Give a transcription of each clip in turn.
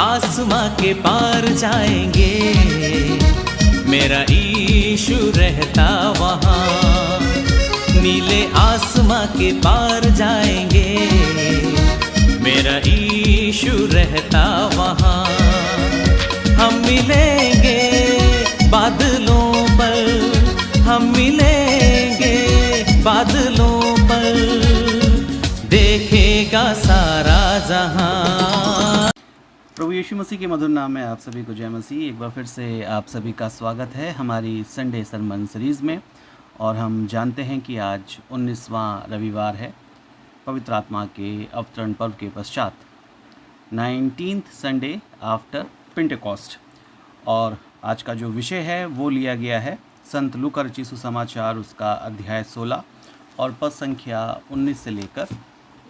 आसमां के पार जाएंगे, मेरा यीशु रहता वहाँ। नीले आसमां के पार जाएंगे, मेरा यीशु रहता वहाँ। हम मिलेंगे बादलों पर, हम मिलेंगे बादलों पर, देखेगा सारा जहां। प्रभु यीशु मसीह के मधुर नाम में आप सभी को जय मसीह। एक बार फिर से आप सभी का स्वागत है हमारी संडे सरमन सीरीज़ में। और हम जानते हैं कि आज 19वां रविवार है पवित्र आत्मा के अवतरण पर्व के पश्चात, 19th संडे आफ्टर पेंटेकोस्ट। और आज का जो विषय है वो लिया गया है संत लूका रचित सुसमाचार, उसका अध्याय 16 और पद संख्या 19 से लेकर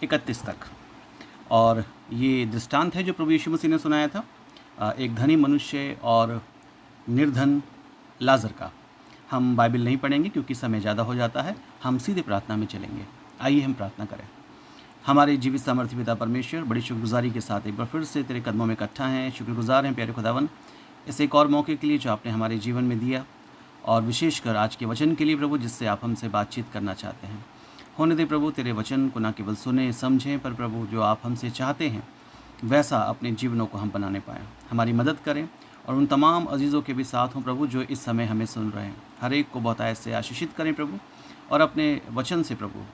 31 तक। और ये दृष्टांत है जो प्रभु यीशु मसीह ने सुनाया था, एक धनी मनुष्य और निर्धन लाजर का। हम बाइबल नहीं पढ़ेंगे क्योंकि समय ज़्यादा हो जाता है, हम सीधे प्रार्थना में चलेंगे। आइए हम प्रार्थना करें। हमारे जीवित सामर्थ्य पिता परमेश्वर, बड़ी शुक्रगुजारी के साथ एक बार फिर से तेरे कदमों में इकट्ठा हैं, शुक्रगुजार हैं प्यारे खुदावन इस एक और मौके के लिए जो आपने हमारे जीवन में दिया, और विशेषकर आज के वचन के लिए प्रभु, जिससे आप हमसे बातचीत करना चाहते हैं। होने दे प्रभु, तेरे वचन को ना केवल सुने समझें, पर प्रभु जो आप हमसे चाहते हैं वैसा अपने जीवनों को हम बनाने पाएँ। हमारी मदद करें और उन तमाम अजीज़ों के भी साथ हों प्रभु जो इस समय हमें सुन रहे हैं। हर एक को बहुतायत से आशीषित करें प्रभु, और अपने वचन से प्रभु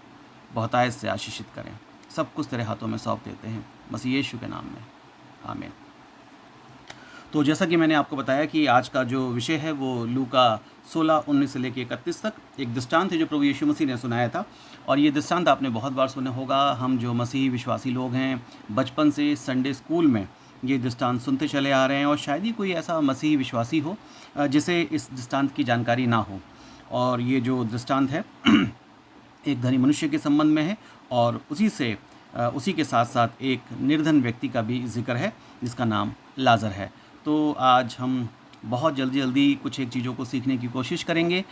बहुतायत से आशीषित करें। सब कुछ तेरे हाथों में सौंप देते हैं मसीह यीशु के नाम में, आमीन। तो जैसा कि मैंने आपको बताया कि आज का जो विषय है वो लूका 16, 19 से लेकर 31 तक एक दृष्टांत है जो प्रभु यीशु मसीह ने सुनाया था। और ये दृष्टांत आपने बहुत बार सुना होगा। हम जो मसीही विश्वासी लोग हैं, बचपन से संडे स्कूल में ये दृष्टांत सुनते चले आ रहे हैं, और शायद ही कोई ऐसा मसीही विश्वासी हो जिसे इस दृष्टांत की जानकारी ना हो। और ये जो दृष्टांत है एक धनी मनुष्य के संबंध में है, और उसी के साथ साथ एक निर्धन व्यक्ति का भी जिक्र है जिसका नाम लाजर है। तो आज हम बहुत जल्दी कुछ एक चीज़ों को सीखने की कोशिश करेंगे।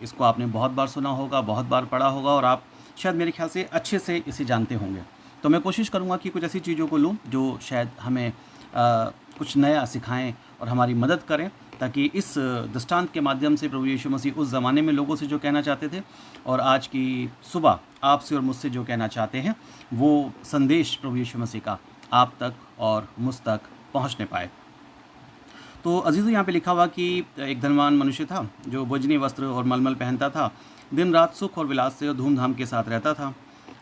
इसको आपने बहुत बार सुना होगा, बहुत बार पढ़ा होगा, और आप शायद मेरे ख्याल से अच्छे से इसे जानते होंगे। तो मैं कोशिश करूँगा कि कुछ ऐसी चीज़ों को लूँ जो शायद हमें कुछ नया सिखाएं और हमारी मदद करें, ताकि इस दृष्टांत के माध्यम से प्रभु यीशु मसीह उस ज़माने में लोगों से जो कहना चाहते थे, और आज की सुबह आपसे और मुझसे जो कहना चाहते हैं, वो संदेश प्रभु यीशु मसीह का आप तक और मुझ तक पहुँचने पाए। तो अजीज़ों, यहाँ पे लिखा हुआ कि एक धनवान मनुष्य था जो भोजनी वस्त्र और मलमल पहनता था, दिन रात सुख और विलास से और धूमधाम के साथ रहता था।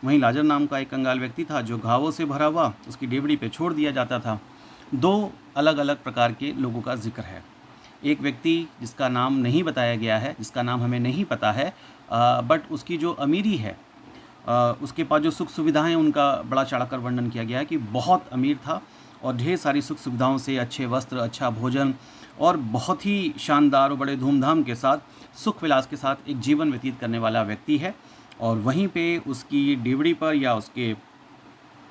वहीं लाजर नाम का एक कंगाल व्यक्ति था जो घावों से भरा हुआ उसकी डेवड़ी पे छोड़ दिया जाता था। दो अलग अलग प्रकार के लोगों का जिक्र है। एक व्यक्ति जिसका नाम नहीं बताया गया है, जिसका नाम हमें नहीं पता है, बट उसकी जो अमीरी है, उसके पास जो सुख सुविधाएँ हैं, उनका बड़ा चढ़ाकर वर्णन किया गया है कि बहुत अमीर था और ढेर सारी सुख सुविधाओं से, अच्छे वस्त्र, अच्छा भोजन और बहुत ही शानदार और बड़े धूमधाम के साथ सुख विलास के साथ एक जीवन व्यतीत करने वाला व्यक्ति है। और वहीं पे उसकी डेवड़ी पर या उसके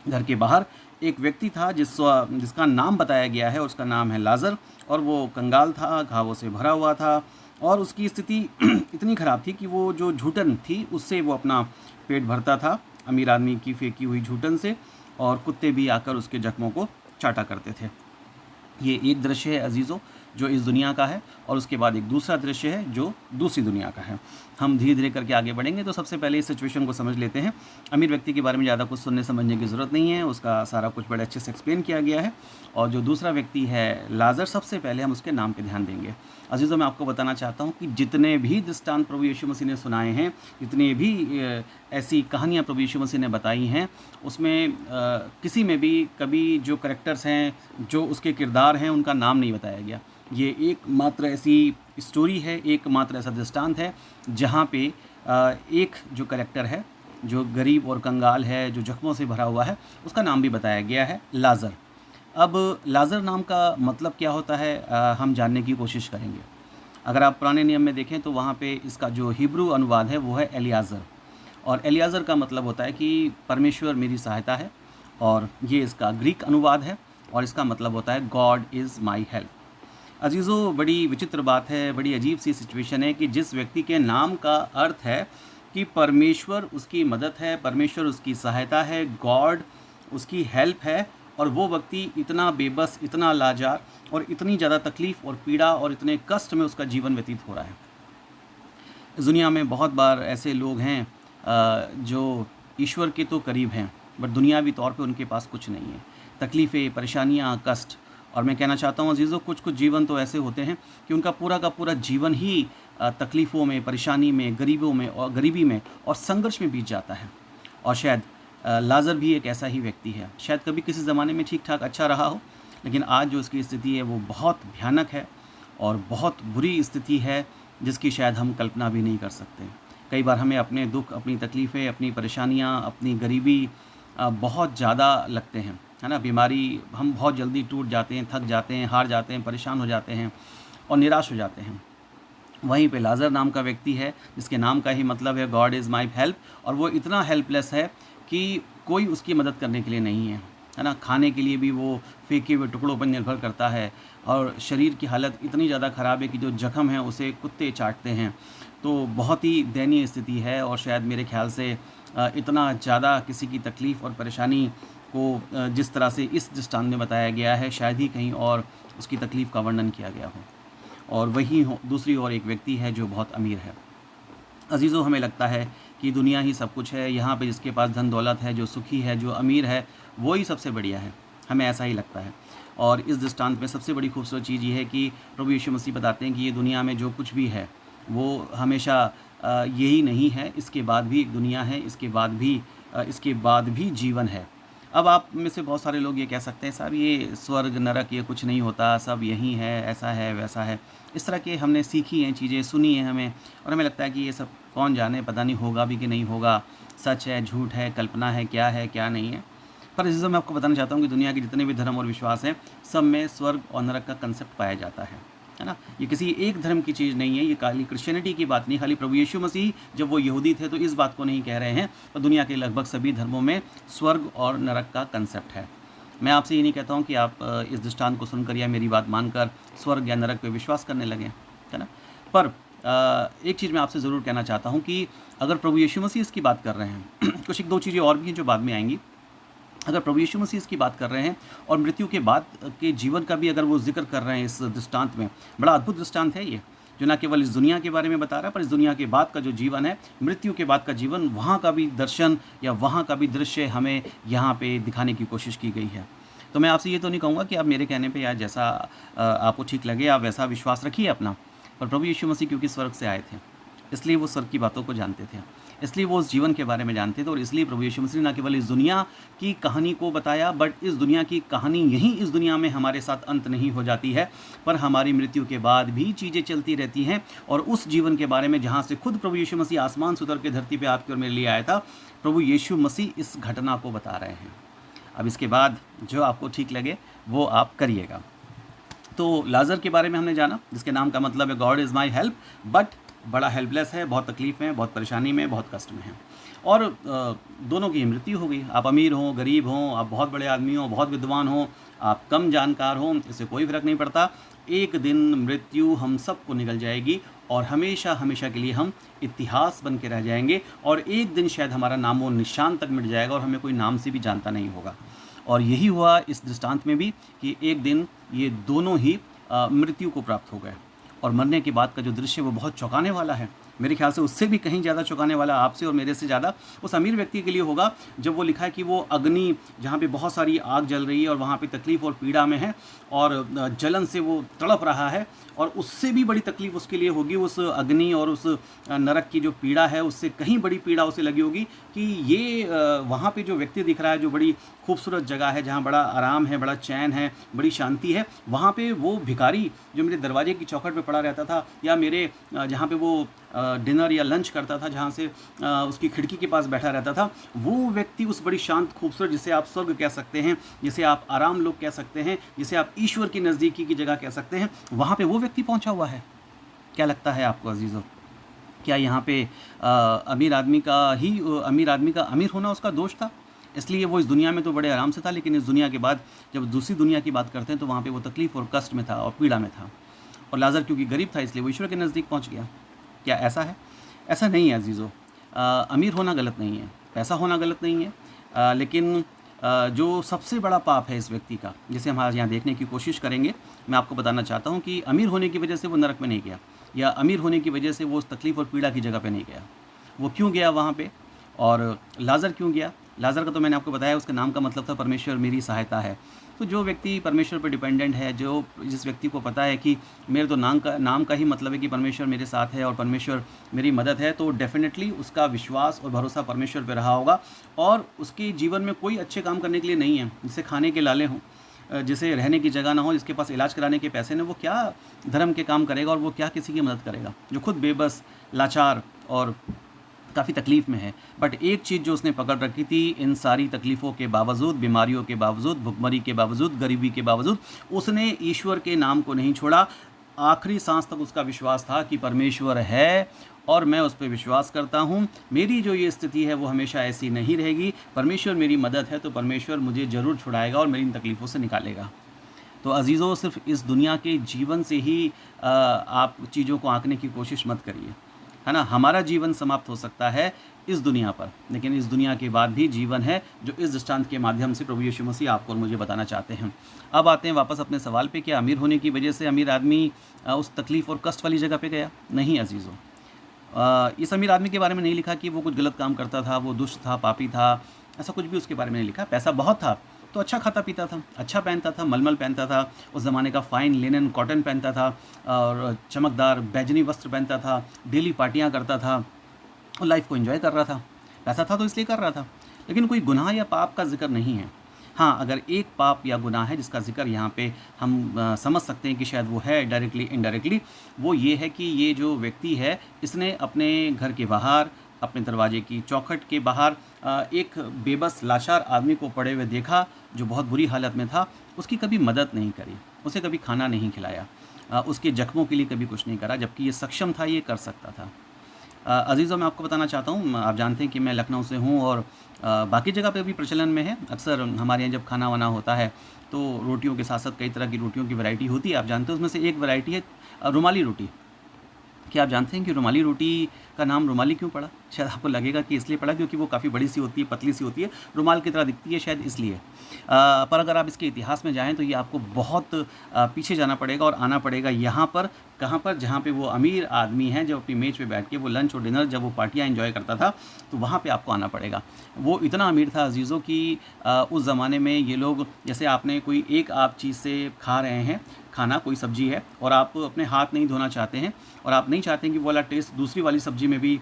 घर के बाहर एक व्यक्ति था जिसका नाम बताया गया है, उसका नाम है लाजर, और वो कंगाल था, घावों से भरा हुआ था, और उसकी स्थिति इतनी ख़राब थी कि वो जो झूठन थी उससे वो अपना पेट भरता था, अमीर आदमी की फेंकी हुई झूठन से, और कुत्ते भी आकर उसके जख्मों को चाटा करते थे। ये एक दृश्य है अजीज़ों जो इस दुनिया का है, और उसके बाद एक दूसरा दृश्य है जो दूसरी दुनिया का है। हम धीरे धीरे करके आगे बढ़ेंगे। तो सबसे पहले इस सिचुएशन को समझ लेते हैं। अमीर व्यक्ति के बारे में ज़्यादा कुछ सुनने समझने की ज़रूरत नहीं है, उसका सारा कुछ बड़े अच्छे से एक्सप्लेन किया गया है। और जो दूसरा व्यक्ति है लाजर, सबसे पहले हम उसके नाम पर ध्यान देंगे। अजीज़ों, मैं आपको बताना चाहता हूँ कि जितने भी दृष्टांत प्रभु यीशु मसीह ने सुनाए हैं, जितने भी ऐसी कहानियाँ प्रभु यीशु मसीह ने बताई हैं, उसमें किसी में भी कभी जो करैक्टर्स हैं, जो उसके किरदार हैं, उनका नाम नहीं बताया गया। ये एकमात्र ऐसी स्टोरी है, एकमात्र ऐसा दृष्टांत है जहाँ पे एक जो करैक्टर है, जो गरीब और कंगाल है, जो जख्मों से भरा हुआ है, उसका नाम भी बताया गया है, लाजर। अब लाजर नाम का मतलब क्या होता है, हम जानने की कोशिश करेंगे। अगर आप पुराने नियम में देखें तो वहाँ पे इसका जो हिब्रू अनुवाद है वो है एलियाज़र, और एलियाज़र का मतलब होता है कि परमेश्वर मेरी सहायता है, और ये इसका ग्रीक अनुवाद है, और इसका मतलब होता है गॉड इज़ माई हेल्प। अजीज़ों, बड़ी विचित्र बात है, बड़ी अजीब सी सिचुएशन है कि जिस व्यक्ति के नाम का अर्थ है कि परमेश्वर उसकी मदद है, परमेश्वर उसकी सहायता है, गॉड उसकी हेल्प है, और वो व्यक्ति इतना बेबस, इतना लाचार और इतनी ज़्यादा तकलीफ़ और पीड़ा और इतने कष्ट में उसका जीवन व्यतीत हो रहा है। इस दुनिया में बहुत बार ऐसे लोग हैं जो ईश्वर के तो करीब हैं, बट दुनियावी तौर पे उनके पास कुछ नहीं है। तकलीफ़ें, परेशानियाँ, कष्ट। और मैं कहना चाहता हूँ अज़ीज़ों, कुछ जीवन तो ऐसे होते हैं कि उनका पूरा का पूरा जीवन ही तकलीफ़ों में, परेशानी में, गरीबी में और संघर्ष में बीत जाता है। और शायद लाज़र भी एक ऐसा ही व्यक्ति है। शायद कभी किसी ज़माने में ठीक-ठाक अच्छा रहा हो, लेकिन आज जो उसकी स्थिति है वो बहुत भयानक है और बहुत बुरी स्थिति है, जिसकी शायद हम कल्पना भी नहीं कर सकते। कई बार हमें अपने दुःख, अपनी तकलीफ़ें, अपनी परेशानियाँ, अपनी गरीबी बहुत ज़्यादा लगते हैं, है ना? बीमारी, हम बहुत जल्दी टूट जाते हैं, थक जाते हैं, हार जाते हैं, परेशान हो जाते हैं और निराश हो जाते हैं। वहीं पे लाज़र नाम का व्यक्ति है, जिसके नाम का ही मतलब है गॉड इज़ माई हेल्प, और वो इतना हेल्पलेस है कि कोई उसकी मदद करने के लिए नहीं है ना? खाने के लिए भी वो फेंके हुए टुकड़ों पर निर्भर करता है और शरीर की हालत इतनी ज़्यादा ख़राब है कि जो ज़ख्म है उसे कुत्ते चाटते हैं। तो बहुत ही दयनीय स्थिति है और शायद मेरे ख़्याल से इतना ज़्यादा किसी की तकलीफ़ और परेशानी को जिस तरह से इस दृष्टांत में बताया गया है, शायद ही कहीं और उसकी तकलीफ़ का वर्णन किया गया हो। और वहीं दूसरी ओर एक व्यक्ति है जो बहुत अमीर है। अज़ीज़ों, हमें लगता है कि दुनिया ही सब कुछ है, यहाँ पे जिसके पास धन दौलत है, जो सुखी है, जो अमीर है, वो ही सबसे बढ़िया है। हमें ऐसा ही लगता है। और इस दृष्टांत में सबसे बड़ी खूबसूरत चीज़ ये है कि प्रभु यीशु मसीह बताते हैं कि ये दुनिया में जो कुछ भी है वो हमेशा यही नहीं है, इसके बाद भी एक दुनिया है, इसके बाद भी जीवन है। अब आप में से बहुत सारे लोग ये कह सकते हैं, साहब ये स्वर्ग नरक ये कुछ नहीं होता, सब यही है, ऐसा है, वैसा है। इस तरह के हमने सीखी हैं चीज़ें, सुनी हैं हमें, और हमें लगता है कि ये सब कौन जाने, पता नहीं होगा भी कि नहीं होगा, सच है, झूठ है, कल्पना है, क्या नहीं है। पर इस मैं आपको बताना चाहता हूँ कि दुनिया के जितने भी धर्म और विश्वास हैं, सब में स्वर्ग और नरक का कंसेप्ट पाया जाता है ना? ये किसी एक धर्म की चीज़ नहीं है, ये खाली क्रिश्चियनिटी की बात नहीं, खाली प्रभु यीशु मसीह जब वो यहूदी थे तो इस बात को नहीं कह रहे हैं, पर दुनिया के लगभग सभी धर्मों में स्वर्ग और नरक का कंसेप्ट है। मैं आपसे ये नहीं कहता हूँ कि आप इस दृष्टांत को सुनकर या मेरी बात मानकर स्वर्ग या नरक पे विश्वास करने लगें, है ना? पर एक चीज़ मैं आपसे ज़रूर कहना चाहता हूँ कि अगर प्रभु यीशु मसीह इसकी बात कर रहे हैं कुछ एक दो चीज़ें और भी हैं जो बाद में आएंगी। अगर प्रभु यीशु मसीह इसकी बात कर रहे हैं और मृत्यु के बाद के जीवन का भी अगर वो जिक्र कर रहे हैं इस दृष्टांत में, बड़ा अद्भुत दृष्टांत है ये, जो ना केवल इस दुनिया के बारे में बता रहा है, पर इस दुनिया के बाद का जो जीवन है, मृत्यु के बाद का जीवन, वहाँ का भी दर्शन या वहाँ का भी दृश्य हमें यहाँ पे दिखाने की कोशिश की गई है। तो मैं आपसे ये तो नहीं कहूँगा कि आप मेरे कहने पर या जैसा आपको ठीक लगे आप वैसा विश्वास रखिए अपना, पर प्रभु यीशु मसीह क्योंकि स्वर्ग से आए थे, इसलिए वो स्वर्ग की बातों को जानते थे, इसलिए वो उस जीवन के बारे में जानते थे, और इसलिए प्रभु यीशु मसीह ने न केवल इस दुनिया की कहानी को बताया, बट इस दुनिया की कहानी यहीं इस दुनिया में हमारे साथ अंत नहीं हो जाती है, पर हमारी मृत्यु के बाद भी चीज़ें चलती रहती हैं। और उस जीवन के बारे में जहाँ से खुद प्रभु यीशु मसीह आसमान से उतर के धरती पर आपके और मेरे लिए आया था, प्रभु यीशु मसीह इस घटना को बता रहे हैं। अब इसके बाद जो आपको ठीक लगे वो आप करिएगा। तो लाज़र के बारे में हमने जाना, जिसके नाम का मतलब है God is my help, but बड़ा हेल्पलेस है, बहुत तकलीफ़ में, बहुत परेशानी में, बहुत कष्ट में है, और दोनों की मृत्यु हो गई। आप अमीर हों, गरीब हों, आप बहुत बड़े आदमी हों, बहुत विद्वान हों, आप कम जानकार हों, इससे कोई फ़र्क नहीं पड़ता। एक दिन मृत्यु हम सबको निगल जाएगी और हमेशा हमेशा के लिए हम इतिहास बन के रह जाएंगे, और एक दिन शायद हमारा नामो निशान तक मिट जाएगा और हमें कोई नाम से भी जानता नहीं होगा। और यही हुआ इस दृष्टांत में भी कि एक दिन ये दोनों ही मृत्यु को प्राप्त हो गए, और मरने के बाद का जो दृश्य वो बहुत चौंकाने वाला है। मेरे ख्याल से उससे भी कहीं ज़्यादा चौंकाने वाला आपसे और मेरे से ज़्यादा उस अमीर व्यक्ति के लिए होगा, जब वो लिखा है कि वो अग्नि जहाँ पे बहुत सारी आग जल रही है और वहाँ पे तकलीफ़ और पीड़ा में है और जलन से वो तड़प रहा है, और उससे भी बड़ी तकलीफ़ उसके लिए होगी उस अग्नि और उस नरक की जो पीड़ा है, उससे कहीं बड़ी पीड़ा उसे लगी होगी कि ये वहाँ पे जो व्यक्ति दिख रहा है, जो बड़ी खूबसूरत जगह है, जहाँ बड़ा आराम है, बड़ा चैन है, बड़ी शांति है, वहाँ पे वो भिखारी जो मेरे दरवाजे की चौखट पे पड़ा रहता था, या मेरे जहाँ पे वो डिनर या लंच करता था, जहाँ से उसकी खिड़की के पास बैठा रहता था, वो व्यक्ति उस बड़ी शांत खूबसूरत, जिसे आप स्वर्ग कह सकते हैं, जिसे आप आराम लोग कह सकते हैं, जिसे आप ईश्वर की नज़दीकी की जगह कह सकते हैं, वहाँ पे वो व्यक्ति पहुँचा हुआ है। क्या लगता है आपको अजीज़ों, क्या यहाँ पे अमीर आदमी का अमीर होना उसका दोष था? इसलिए वो इस दुनिया में तो बड़े आराम से था, लेकिन इस दुनिया के बाद जब दूसरी दुनिया की बात करते हैं तो वहाँ पे वो तकलीफ़ और कष्ट में था और पीड़ा में था। और लाज़र क्योंकि गरीब था इसलिए वो ईश्वर के नज़दीक पहुँच गया। क्या ऐसा है? ऐसा नहीं है अजीज़ों। अमीर होना गलत नहीं है, पैसा होना गलत नहीं है, लेकिन जो सबसे बड़ा पाप है इस व्यक्ति का, जिसे हम आज यहाँ देखने की कोशिश करेंगे, मैं आपको बताना चाहता हूँ कि अमीर होने की वजह से वो नरक में नहीं गया, या अमीर होने की वजह से वो उस तकलीफ़ और पीड़ा की जगह पे नहीं गया। वो क्यों गया वहाँ पे, और लाज़र क्यों गया? लाज़र का तो मैंने आपको बताया, उसके नाम का मतलब था परमेश्वर मेरी सहायता है। तो जो व्यक्ति परमेश्वर पर डिपेंडेंट है, जिस व्यक्ति को पता है कि मेरे तो नाम का ही मतलब है कि परमेश्वर मेरे साथ है और परमेश्वर मेरी मदद है, तो डेफ़िनेटली उसका विश्वास और भरोसा परमेश्वर पे रहा होगा, और उसके जीवन में कोई अच्छे काम करने के लिए नहीं है। जिसे खाने के लाले हों, जिसे रहने की जगह ना हो, जिसके पास इलाज कराने के पैसे ना, वो क्या धर्म के काम करेगा और वो क्या किसी की मदद करेगा, जो खुद बेबस, लाचार और काफ़ी तकलीफ़ में है। बट एक चीज़ जो उसने पकड़ रखी थी, इन सारी तकलीफ़ों के बावजूद, बीमारियों के बावजूद, भुखमरी के बावजूद, गरीबी के बावजूद, उसने ईश्वर के नाम को नहीं छोड़ा। आखिरी सांस तक उसका विश्वास था कि परमेश्वर है और मैं उस पर विश्वास करता हूँ। मेरी जो ये स्थिति है वो हमेशा ऐसी नहीं रहेगी। परमेश्वर मेरी मदद है तो परमेश्वर मुझे ज़रूर छुड़ाएगा और मेरी इन तकलीफ़ों से निकालेगा। तो अजीज़ों, सिर्फ इस दुनिया के जीवन से ही आप चीज़ों को आंकने की कोशिश मत करिए, है ना। हमारा जीवन समाप्त हो सकता है इस दुनिया पर, लेकिन इस दुनिया के बाद भी जीवन है, जो इस दृष्टांत के माध्यम से प्रभु यीशु मसीह आपको और मुझे बताना चाहते हैं। अब आते हैं वापस अपने सवाल पे, क्या अमीर होने की वजह से अमीर आदमी उस तकलीफ़ और कष्ट वाली जगह पे गया? नहीं अजीज़ों। इस अमीर आदमी के बारे में नहीं लिखा कि वो कुछ गलत काम करता था, वो दुष्ट था, पापी था, ऐसा कुछ भी उसके बारे में नहीं लिखा। पैसा बहुत था तो अच्छा खाता पीता था, अच्छा पहनता था, मलमल पहनता था, उस ज़माने का फ़ाइन लिनन कॉटन पहनता था और चमकदार बैजनी वस्त्र पहनता था, डेली पार्टियाँ करता था और लाइफ को एंजॉय कर रहा था। पैसा था तो इसलिए कर रहा था, लेकिन कोई गुनाह या पाप का जिक्र नहीं है। हाँ, अगर एक पाप या गुनाह है जिसका जिक्र यहाँ पे हम समझ सकते हैं कि शायद वो है डायरेक्टली इनडायरेक्टली, वो ये है कि ये जो व्यक्ति है, इसने अपने घर के बाहर, अपने दरवाजे की चौखट के बाहर एक बेबस लाचार आदमी को पड़े हुए देखा जो बहुत बुरी हालत में था। उसकी कभी मदद नहीं करी, उसे कभी खाना नहीं खिलाया, उसके जख्मों के लिए कभी कुछ नहीं करा, जबकि ये सक्षम था, ये कर सकता था। अजीज़ों, मैं आपको बताना चाहता हूँ, आप जानते हैं कि मैं लखनऊ से हूँ और बाकी जगह पे भी प्रचलन में है। अक्सर हमारे यहाँ जब खाना वाना होता है तो रोटियों के साथ साथ कई तरह की रोटियों की वैरायटी होती है। आप जानते हैं उसमें से एक वैरायटी है रुमाली रोटी। क्या आप जानते हैं कि रुमाली रोटी का नाम रुमाली क्यों पड़ा? शायद आपको लगेगा कि इसलिए पड़ा क्योंकि वो काफ़ी बड़ी सी होती है, पतली सी होती है, रुमाल की तरह दिखती है, शायद इसलिए। पर अगर आप इसके इतिहास में जाएं तो ये आपको बहुत पीछे जाना पड़ेगा और आना पड़ेगा यहाँ पर, कहाँ पर, जहाँ पे वो अमीर आदमी है जब अपनी मेज़ पे बैठ के वो लंच और डिनर, जब वो पार्टियाँ एंजॉय करता था, तो वहाँ पे आपको आना पड़ेगा। वो इतना अमीर था अजीज़ों कि उस ज़माने में ये लोग, जैसे आपने कोई एक आप चीज़ से खा रहे हैं खाना, कोई सब्ज़ी है और आप अपने हाथ नहीं धोना चाहते हैं और आप नहीं चाहते हैं कि वो वाला टेस्ट दूसरी वाली सब्ज़ी में भी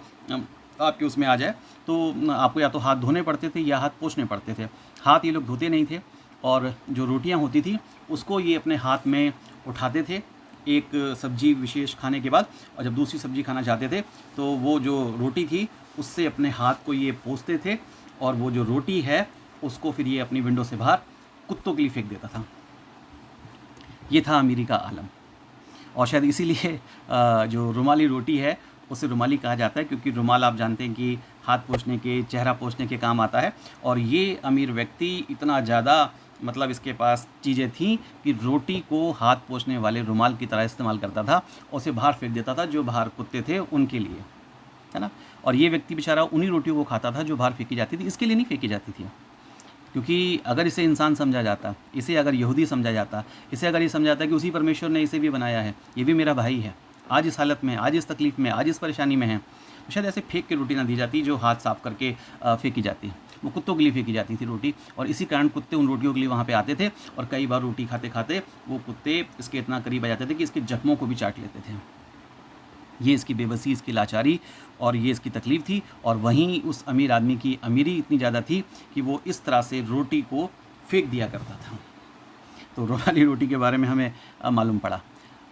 आपके उसमें आ जाए, तो आपको या तो हाथ धोने पड़ते थे या हाथ पोंछने पड़ते थे। हाथ ये लोग धोते नहीं थे और जो रोटियां होती थी उसको ये अपने हाथ में उठाते थे एक सब्ज़ी विशेष खाने के बाद, और जब दूसरी सब्ज़ी खाना चाहते थे तो वो जो रोटी थी उससे अपने हाथ को ये पोंछते थे और वो जो रोटी है उसको फिर ये अपनी विंडो से बाहर कुत्तों के लिए फेंक देता था। ये था अमीरी का आलम। और शायद इसीलिए जो रुमाली रोटी है उसे रुमाली कहा जाता है, क्योंकि रुमाल आप जानते हैं कि हाथ पोंछने के, चेहरा पोंछने के काम आता है। और ये अमीर व्यक्ति इतना ज़्यादा, मतलब इसके पास चीज़ें थीं कि रोटी को हाथ पोंछने वाले रुमाल की तरह इस्तेमाल करता था और उसे बाहर फेंक देता था, जो बाहर कुत्ते थे उनके लिए, है ना। और ये व्यक्ति बेचारा उन्हीं रोटियों को खाता था जो बाहर फेंकी जाती थी, इसके लिए नहीं फेंकी जाती थी। क्योंकि अगर इसे इंसान समझा जाता, इसे अगर यहूदी समझा जाता, इसे अगर ये समझा जाता कि उसी परमेश्वर ने इसे भी बनाया है, ये भी मेरा भाई है, आज इस हालत में, आज इस तकलीफ़ में, आज इस परेशानी में है, तो शायद ऐसे फेंक के रोटी ना दी जाती जो हाथ साफ करके फेंकी जाती। वो कुत्तों के लिए फेंकी जाती थी रोटी, और इसी कारण कुत्ते उन रोटियों के लिए वहाँ पे आते थे और कई बार रोटी खाते खाते वो कुत्ते इसके इतना करीब आ जाते थे कि इसके जख्मों को भी चाट लेते थे। ये इसकी बेबसी, इसकी लाचारी और ये इसकी तकलीफ़ थी। और वहीं उस अमीर आदमी की अमीरी इतनी ज़्यादा थी कि वो इस तरह से रोटी को फेंक दिया करता था। तो रुमाली रोटी के बारे में हमें मालूम पड़ा।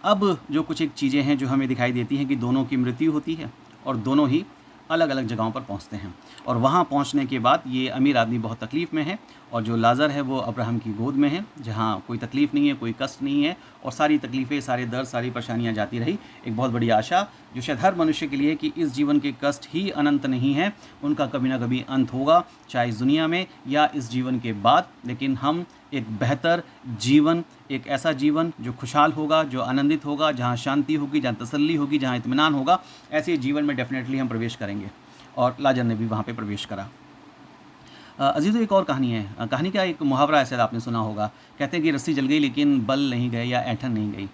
अब जो कुछ एक चीज़ें हैं जो हमें दिखाई देती हैं कि दोनों की मृत्यु होती है और दोनों ही अलग अलग जगहों पर पहुंचते हैं। और वहां पहुंचने के बाद ये अमीर आदमी बहुत तकलीफ़ में है और जो लाज़र है वो अब्राहम की गोद में है, जहां कोई तकलीफ़ नहीं है, कोई कष्ट नहीं है और सारी तकलीफ़ें, सारे दर्द, सारी परेशानियां जाती रही। एक बहुत बड़ी आशा जो शायद हर मनुष्य के लिए, कि इस जीवन के कष्ट ही अनंत नहीं है, उनका कभी ना कभी अंत होगा, चाहे इस दुनिया में या इस जीवन के बाद। लेकिन हम एक बेहतर जीवन, एक ऐसा जीवन जो खुशहाल होगा, जो आनंदित होगा, जहाँ शांति होगी, जहाँ तसल्ली होगी, जहाँ इत्मीनान होगा, ऐसे जीवन में डेफिनेटली हम प्रवेश करेंगे। और लाज़र ने भी वहाँ पे प्रवेश करा। अजीज़ों, एक और कहानी है। कहानी का एक मुहावरा है, शायद आपने सुना होगा। कहते हैं कि रस्सी जल गई लेकिन बल नहीं गए या ऐंठन नहीं गई।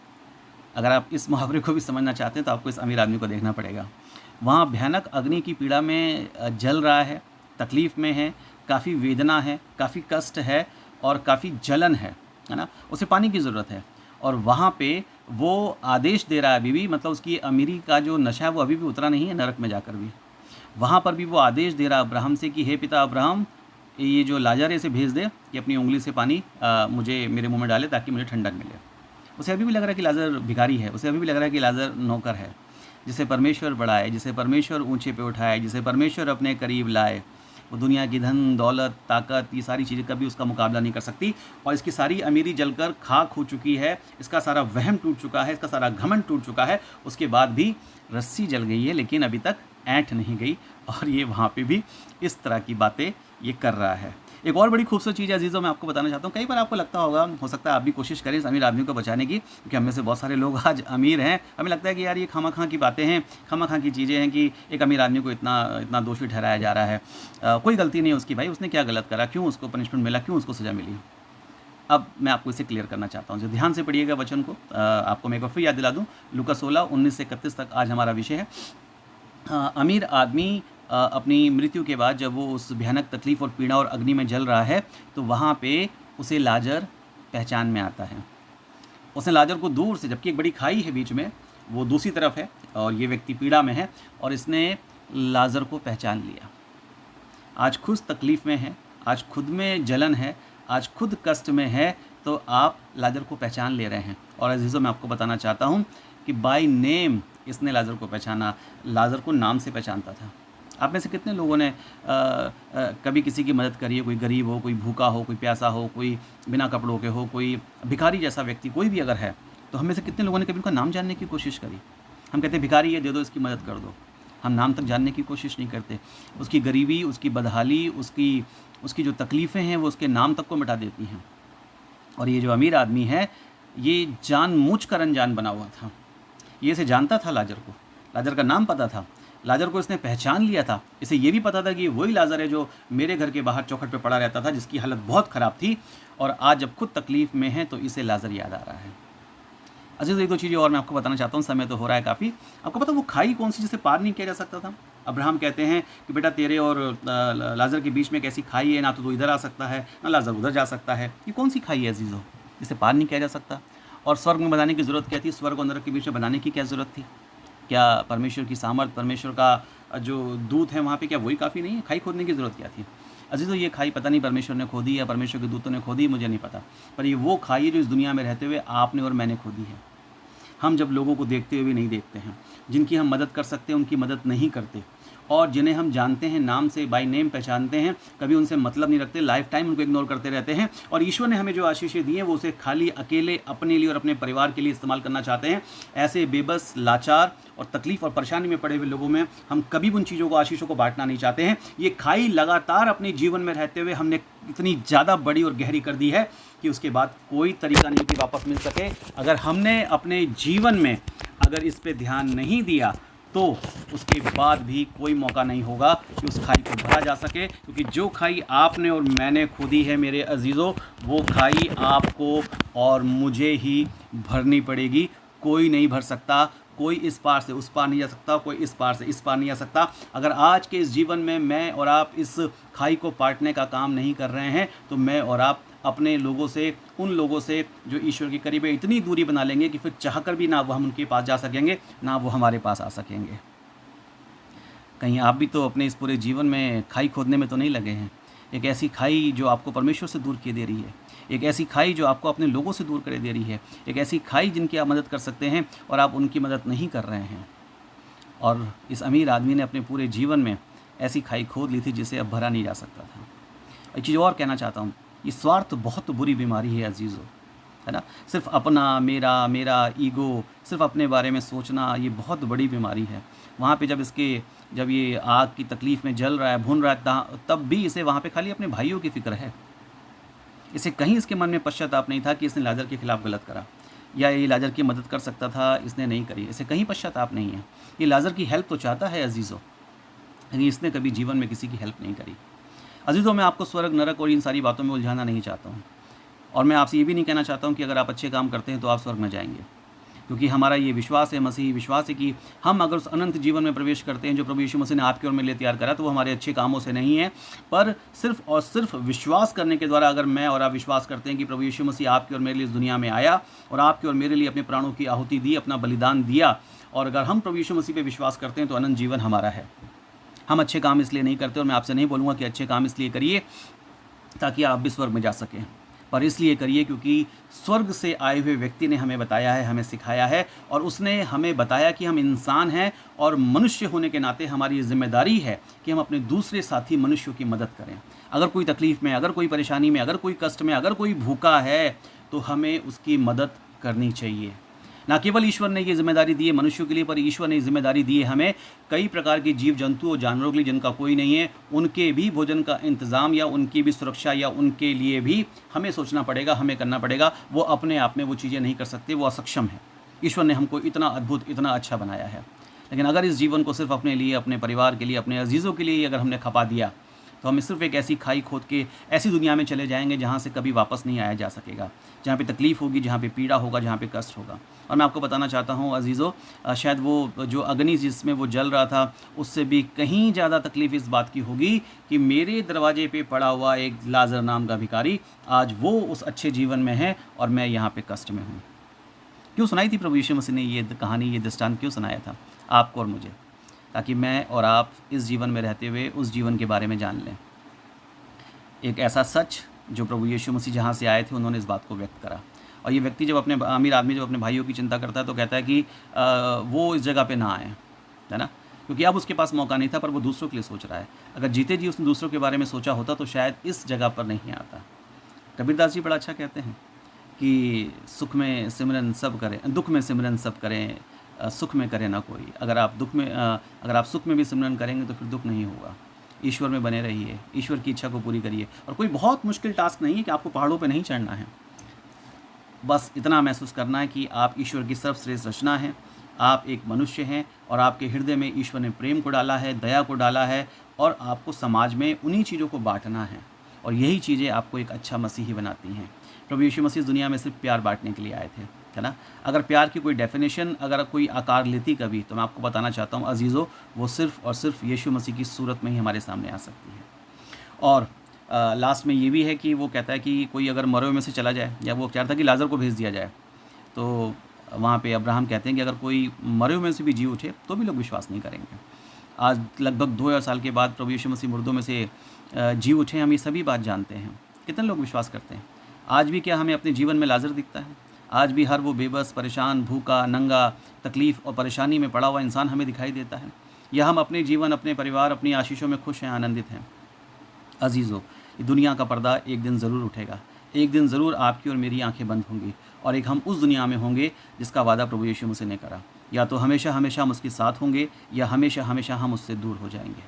अगर आप इस मुहावरे को भी समझना चाहते हैं तो आपको इस अमीर आदमी को देखना पड़ेगा। वहाँ भयानक अग्नि की पीड़ा में जल रहा है, तकलीफ़ में है, काफ़ी वेदना है, काफ़ी कष्ट है और काफ़ी जलन है ना? उसे पानी की ज़रूरत है और वहाँ पे वो आदेश दे रहा है अभी भी, मतलब उसकी अमीरी का जो नशा है वो अभी भी उतरा नहीं है नरक में जाकर भी। वहाँ पर भी वो आदेश दे रहा है अब्राहम से कि हे पिता अब्राहम, ये जो लाज़र है इसे भेज दे कि अपनी उँगली से पानी मुझे मेरे मुँह में डाले ताकि मुझे ठंडक मिले। उसे अभी भी लग रहा है कि लाज़र भिखारी है, उसे अभी भी लग रहा है कि लाज़र नौकर है, जिसे परमेश्वर बढ़ाए, जिसे परमेश्वर ऊँचे पे उठाए, जिसे परमेश्वर अपने करीब लाए। वो दुनिया की धन, दौलत, ताकत, ये सारी चीज़ें कभी उसका मुकाबला नहीं कर सकती और इसकी सारी अमीरी जलकर खाक हो चुकी है, इसका सारा वहम टूट चुका है, इसका सारा घमंड टूट चुका है। उसके बाद भी रस्सी जल गई है लेकिन अभी तक ऐंठ नहीं गई और ये वहाँ पे भी इस तरह की बातें ये कर रहा है। एक और बड़ी खूबसूरत चीज़ है अजीज़ों, मैं आपको बताना चाहता हूँ। कई बार आपको लगता होगा, हो सकता है आप भी कोशिश करें इस अमीर आदमी को बचाने की, क्योंकि हम में से बहुत सारे लोग आज अमीर हैं। हमें लगता है कि यार ये खामा-खा की बातें हैं, खामा-खा की चीज़ें हैं कि एक अमीर आदमी को इतना दोषी ठहराया जा रहा है। कोई गलती नहीं है उसकी भाई, उसने क्या गलत करा, क्यों उसको पनिशमेंट मिला, क्यों उसको सज़ा मिली? अब मैं आपको इसे क्लियर करना चाहता हूँ, जो ध्यान से पढ़िएगा वचन को। आपको मैं एक बार फिर याद दिला दूँ, लूका 16:19 से 31 तक आज हमारा विषय है। अमीर आदमी अपनी मृत्यु के बाद जब वो उस भयानक तकलीफ़ और पीड़ा और अग्नि में जल रहा है तो वहाँ पे उसे लाज़र पहचान में आता है। उसने लाज़र को दूर से, जबकि एक बड़ी खाई है बीच में, वो दूसरी तरफ है और ये व्यक्ति पीड़ा में है और इसने लाज़र को पहचान लिया। आज खुद तकलीफ़ में है, आज खुद में जलन है, आज खुद कष्ट में है, तो आप लाज़र को पहचान ले रहे हैं। और अजीज़ों, मैं आपको बताना चाहता हूँ कि बाय नेम इसने लाज़र को पहचाना, लाज़र को नाम से पहचानता था। आप में से कितने लोगों ने कभी किसी की मदद करी है? कोई गरीब हो, कोई भूखा हो, कोई प्यासा हो, कोई बिना कपड़ों के हो, कोई भिखारी जैसा व्यक्ति कोई भी अगर है, तो हम में से कितने लोगों ने कभी उनका नाम जानने की कोशिश करी? हम कहते हैं भिखारी है, दे दो, इसकी मदद कर दो। हम नाम तक जानने की कोशिश नहीं करते। उसकी गरीबी, उसकी बदहाली, उसकी जो तकलीफ़ें हैं वो उसके नाम तक को मिटा देती हैं। और ये जो अमीर आदमी है, ये जानबूझकर अनजान बना हुआ था। ये इसे जानता था लाज़र को, लाज़र का नाम पता था, लाज़र को इसने पहचान लिया था। इसे ये भी पता था कि ये वही लाज़र है जो मेरे घर के बाहर चौखट पे पड़ा रहता था, जिसकी हालत बहुत ख़राब थी और आज जब खुद तकलीफ़ में है तो इसे लाज़र याद आ रहा है। अजीज़, एक दो चीज़ें और मैं आपको बताना चाहता हूँ, समय तो हो रहा है काफ़ी। आपको पता वो खाई कौन सी जिसे पार नहीं किया जा सकता था? अब्राहम कहते हैं कि बेटा तेरे और लाज़र के बीच में एक ऐसी खाई है, ना तो इधर आ सकता है, ना लाज़र उधर जा सकता है। ये कौन सी खाई है अजीज़ों, जिसे पार नहीं किया जा सकता? और स्वर्ग में बनाने की ज़रूरत क्या थी? स्वर्ग और नरक के बीच में बनाने की क्या ज़रूरत थी? क्या परमेश्वर की सामर्थ, परमेश्वर का जो दूत है वहाँ पे, क्या वही काफ़ी नहीं है? खाई खोदने की ज़रूरत क्या थी? अजीज़ों, ये खाई पता नहीं परमेश्वर ने खोदी या परमेश्वर के दूतों ने खोदी, मुझे नहीं पता, पर ये वो खाई है जो इस दुनिया में रहते हुए आपने और मैंने खोदी है। हम जब लोगों को देखते हुए भी नहीं देखते हैं, जिनकी हम मदद कर सकते हैं उनकी मदद नहीं करते, और जिन्हें हम जानते हैं, नाम से बाय नेम पहचानते हैं, कभी उनसे मतलब नहीं रखते, लाइफ टाइम उनको इग्नोर करते रहते हैं। और ईश्वर ने हमें जो आशीषें दी हैं वो उसे खाली अकेले अपने लिए और अपने परिवार के लिए इस्तेमाल करना चाहते हैं। ऐसे बेबस, लाचार और तकलीफ़ और परेशानी में पड़े हुए लोगों में हम कभी भी उन चीज़ों को, आशीषों को बांटना नहीं चाहते हैं। ये खाई लगातार अपने जीवन में रहते हुए हमने इतनी ज़्यादा बड़ी और गहरी कर दी है कि उसके बाद कोई तरीका नहीं कि वापस मिल सके। अगर हमने अपने जीवन में अगर इस पे ध्यान नहीं दिया तो उसके बाद भी कोई मौका नहीं होगा कि उस खाई को भरा जा सके, क्योंकि जो खाई आपने और मैंने खोदी है मेरे अजीज़ों, वो खाई आपको और मुझे ही भरनी पड़ेगी। कोई नहीं भर सकता, कोई इस पार से उस पार नहीं जा सकता, कोई इस पार से इस पार नहीं जा सकता। अगर आज के इस जीवन में मैं और आप इस खाई को पाटने का काम नहीं कर रहे हैं तो मैं और आप अपने लोगों से, उन लोगों से जो ईश्वर के करीब है, इतनी दूरी बना लेंगे कि फिर चाहकर भी ना वो हम उनके पास जा सकेंगे, ना वो हमारे पास आ सकेंगे। कहीं आप भी तो अपने इस पूरे जीवन में खाई खोदने में तो नहीं लगे हैं? एक ऐसी खाई जो आपको परमेश्वर से दूर किए दे रही है, एक ऐसी खाई जो आपको अपने लोगों से दूर करे दे रही है, एक ऐसी खाई जिनकी आप मदद कर सकते हैं और आप उनकी मदद नहीं कर रहे हैं। और इस अमीर आदमी ने अपने पूरे जीवन में ऐसी खाई खोद ली थी जिसे अब भरा नहीं जा सकता था। एक चीज़ और कहना चाहता हूँ, ये स्वार्थ बहुत बुरी बीमारी है अजीज़ों, है ना? सिर्फ अपना, मेरा मेरा ईगो, सिर्फ अपने बारे में सोचना, ये बहुत बड़ी बीमारी है। वहाँ पे जब ये आग की तकलीफ़ में जल रहा है, भून रहा है, तब भी इसे वहाँ पे खाली अपने भाइयों की फ़िक्र है। इसे कहीं इसके मन में पश्चाताप नहीं था कि इसने लाज़र के खिलाफ़ गलत करा, या ये लाज़र की मदद कर सकता था, इसने नहीं करी। इसे कहीं पश्चाताप नहीं है। ये लाज़र की हेल्प तो चाहता है अजीज़ों, लेकिन इसने कभी जीवन में किसी की हेल्प नहीं करी। अज़ीज़ों, मैं आपको स्वर्ग, नरक और इन सारी बातों में उलझाना नहीं चाहता हूँ, और मैं आपसे ये भी नहीं कहना चाहता हूँ कि अगर आप अच्छे काम करते हैं तो आप स्वर्ग में जाएंगे, क्योंकि हमारा ये विश्वास है, मसीही विश्वास है कि हम अगर उस अनंत जीवन में प्रवेश करते हैं जो प्रभु यीशु मसीह ने आपकी और मेरे लिए तैयार करा, तो वो हमारे अच्छे कामों से नहीं है, पर सिर्फ और सिर्फ विश्वास करने के द्वारा। अगर मैं और आप विश्वास करते हैं कि प्रभु यीशु मसीह आपकी और मेरे लिए इस दुनिया में आया और आपकी और मेरे लिए अपने प्राणों की आहुति दी, अपना बलिदान दिया, और अगर हम प्रभु यीशु मसीह पे विश्वास करते हैं तो अनंत जीवन हमारा है। हम अच्छे काम इसलिए नहीं करते, और मैं आपसे नहीं बोलूँगा कि अच्छे काम इसलिए करिए ताकि आप भी स्वर्ग में जा सकें, पर इसलिए करिए क्योंकि स्वर्ग से आए हुए व्यक्ति ने हमें बताया है, हमें सिखाया है, और उसने हमें बताया कि हम इंसान हैं और मनुष्य होने के नाते हमारी जिम्मेदारी है कि हम अपने दूसरे साथी मनुष्यों की मदद करें। अगर कोई तकलीफ़ में, अगर कोई परेशानी में, अगर कोई कष्ट में, अगर कोई भूखा है, तो हमें उसकी मदद करनी चाहिए। ना केवल ईश्वर ने ये जिम्मेदारी दी है मनुष्यों के लिए, पर ईश्वर ने जिम्मेदारी दी है हमें कई प्रकार के जीव जंतु और जानवरों के लिए जिनका कोई नहीं है, उनके भी भोजन का इंतज़ाम या उनकी भी सुरक्षा या उनके लिए भी हमें सोचना पड़ेगा, हमें करना पड़ेगा। वो अपने आप में वो चीज़ें नहीं कर सकते, वो असक्षम है। ईश्वर ने हमको इतना अद्भुत, इतना अच्छा बनाया है, लेकिन अगर इस जीवन को सिर्फ अपने लिए, अपने परिवार के लिए, अपने अजीज़ों के लिए अगर हमने खपा दिया, तो हम सिर्फ एक ऐसी खाई खोद के ऐसी दुनिया में चले जाएंगे जहाँ से कभी वापस नहीं आया जा सकेगा, जहाँ पे तकलीफ़ होगी, जहाँ पे पीड़ा होगा, जहाँ पे कष्ट होगा। और मैं आपको बताना चाहता हूँ अजीज़ों, शायद वो जो अग्नि जिसमें वो जल रहा था, उससे भी कहीं ज़्यादा तकलीफ़ इस बात की होगी कि मेरे दरवाजे पे पड़ा हुआ एक लाज़र नाम का भिखारी, आज वो उस अच्छे जीवन में है और मैं यहाँ पे कष्ट में हूँ। क्यों सुनाई थी प्रभु यीशु मसीह ने ये कहानी, ये दृष्टांत क्यों सुनाया था आपको और मुझे? ताकि मैं और आप इस जीवन में रहते हुए उस जीवन के बारे में जान लें। एक ऐसा सच जो प्रभु यीशु मसीह जहाँ से आए थे उन्होंने इस बात को व्यक्त करा। और ये व्यक्ति जब अपने अमीर आदमी जब अपने भाइयों की चिंता करता है तो कहता है कि वो इस जगह पे ना आए, है ना, क्योंकि अब उसके पास मौका नहीं था, पर वो दूसरों के लिए सोच रहा है। अगर जीते जी उसने दूसरों के बारे में सोचा होता तो शायद इस जगह पर नहीं आता। कबीरदास जी बड़ा अच्छा कहते हैं कि सुख में सिमरन सब करें, दुख में सिमरन सब करें, सुख में करे ना कोई। अगर आप सुख में भी सिमरन करेंगे तो फिर दुख नहीं होगा। ईश्वर में बने रहिए, ईश्वर की इच्छा को पूरी करिए। और कोई बहुत मुश्किल टास्क नहीं है कि आपको पहाड़ों पे नहीं चढ़ना है, बस इतना महसूस करना है कि आप ईश्वर की सर्वश्रेष्ठ रचना हैं, आप एक मनुष्य हैं और आपके हृदय में ईश्वर ने प्रेम को डाला है, दया को डाला है, और आपको समाज में उन्हीं चीज़ों को बांटना है, और यही चीज़ें आपको एक अच्छा मसीही बनाती हैं। प्रभु यीशु मसीह इस दुनिया में सिर्फ प्यार बांटने के लिए आए थे, है ना। अगर प्यार की कोई डेफिनेशन अगर कोई आकार लेती कभी, तो मैं आपको बताना चाहता हूँ अजीज़ों, वो सिर्फ और सिर्फ यीशु मसीह की सूरत में ही हमारे सामने आ सकती है। और लास्ट में ये भी है कि वो कहता है कि कोई अगर मरे हुए में से चला जाए, या वो चाहता था कि लाजर को भेज दिया जाए, तो वहाँ पे अब्राहम कहते हैं कि अगर कोई मरे हुए में से भी जी उठे तो भी लोग विश्वास नहीं करेंगे। आज लगभग 2000 साल के बाद प्रभु यीशु मसीह मुर्दों में से जी उठे, हम ये सभी बात जानते हैं। कितने लोग विश्वास करते हैं? आज भी क्या हमें अपने जीवन में लाजर दिखता है? आज भी हर वो बेबस, परेशान, भूखा, नंगा, तकलीफ़ और परेशानी में पड़ा हुआ इंसान हमें दिखाई देता है? या हम अपने जीवन, अपने परिवार, अपनी आशीषों में खुश हैं, आनंदित हैं? अजीज़ों, ये दुनिया का पर्दा एक दिन ज़रूर उठेगा। एक दिन ज़रूर आपकी और मेरी आंखें बंद होंगी, और एक हम उस दुनिया में होंगे जिसका वादा प्रभु यीशु मसीह ने करा। या तो हमेशा हमेशा हम उसके साथ होंगे, या हमेशा हमेशा हम उससे दूर हो जाएंगे।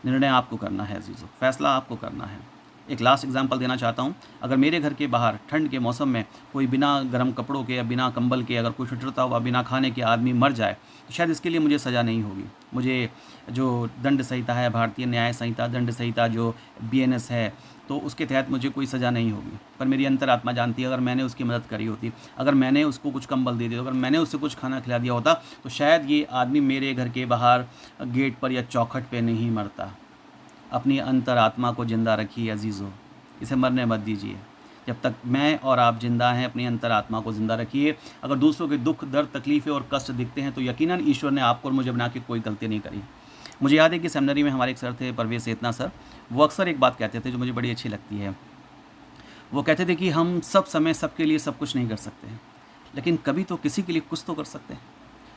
निर्णय आपको करना है अजीज़ों, फैसला आपको करना है। एक लास्ट एग्जांपल देना चाहता हूँ। अगर मेरे घर के बाहर ठंड के मौसम में कोई बिना गर्म कपड़ों के या बिना कंबल के अगर कोई ठिठुरता हुआ बिना खाने के आदमी मर जाए, तो शायद इसके लिए मुझे सज़ा नहीं होगी। मुझे जो दंड संहिता है, भारतीय न्याय संहिता, दंड संहिता जो BNS है, तो उसके तहत मुझे कोई सज़ा नहीं होगी। पर मेरी अंतरात्मा जानती है, अगर मैंने उसकी मदद करी होती, अगर मैंने उसको कुछ कंबल दे दिया, अगर मैंने उससे कुछ खाना खिला दिया होता, तो शायद ये आदमी मेरे घर के बाहर गेट पर या चौखट पे नहीं मरता। अपनी अंतरात्मा को ज़िंदा रखिए अजीज़ों, इसे मरने मत दीजिए। जब तक मैं और आप ज़िंदा हैं, अपनी अंतरात्मा को ज़िंदा रखिए। अगर दूसरों के दुख, दर्द, तकलीफ़ें और कष्ट दिखते हैं, तो यकीनन ईश्वर ने आपको और मुझे बना के कोई गलती नहीं करी। मुझे याद है कि सेमिनरी में हमारे एक सर थे, परवेज़ सेतना सर। वो अक्सर एक बात कहते थे जो मुझे बड़ी अच्छी लगती है। वो कहते थे कि हम सब समय सबके लिए सब कुछ नहीं कर सकते, लेकिन कभी तो किसी के लिए कुछ तो कर सकते हैं,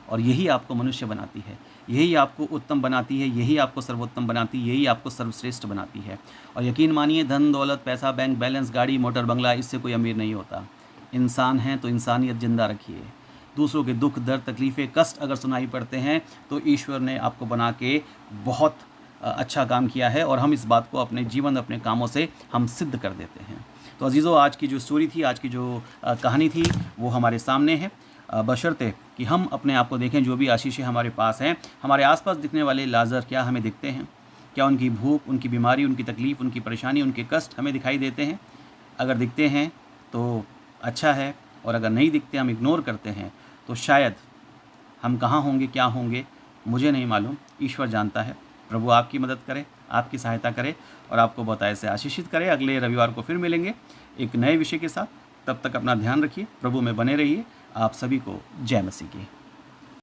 और यही आपको मनुष्य बनाती है, यही आपको उत्तम बनाती है, यही आपको सर्वोत्तम बनाती है, यही आपको सर्वश्रेष्ठ बनाती है। और यकीन मानिए, धन दौलत, पैसा, बैंक बैलेंस, गाड़ी, मोटर, बंगला, इससे कोई अमीर नहीं होता। इंसान है तो इंसानियत ज़िंदा रखिए। दूसरों के दुख, दर्द, तकलीफ़ें, कष्ट अगर सुनाई पड़ते हैं, तो ईश्वर ने आपको बना के बहुत अच्छा काम किया है, और हम इस बात को अपने जीवन, अपने कामों से हम सिद्ध कर देते हैं। तो अजीज़ों, आज की जो स्टोरी थी, आज की जो कहानी थी, वो हमारे सामने है, बशर्ते कि हम अपने आप को देखें। जो भी आशीषें हमारे पास हैं, हमारे आसपास दिखने वाले लाजर क्या हमें दिखते हैं? क्या उनकी भूख, उनकी बीमारी, उनकी तकलीफ़, उनकी परेशानी, उनके कष्ट हमें दिखाई देते हैं? अगर दिखते हैं तो अच्छा है, और अगर नहीं दिखते, हम इग्नोर करते हैं, तो शायद हम कहाँ होंगे, क्या होंगे, मुझे नहीं मालूम, ईश्वर जानता है। प्रभु आपकी मदद करे, आपकी सहायता करे और आपको बहुत ऐसे आशीषित करे। अगले रविवार को फिर मिलेंगे एक नए विषय के साथ। तब तक अपना ध्यान रखिए, प्रभु में बने रहिए। आप सभी को जय मसीह की।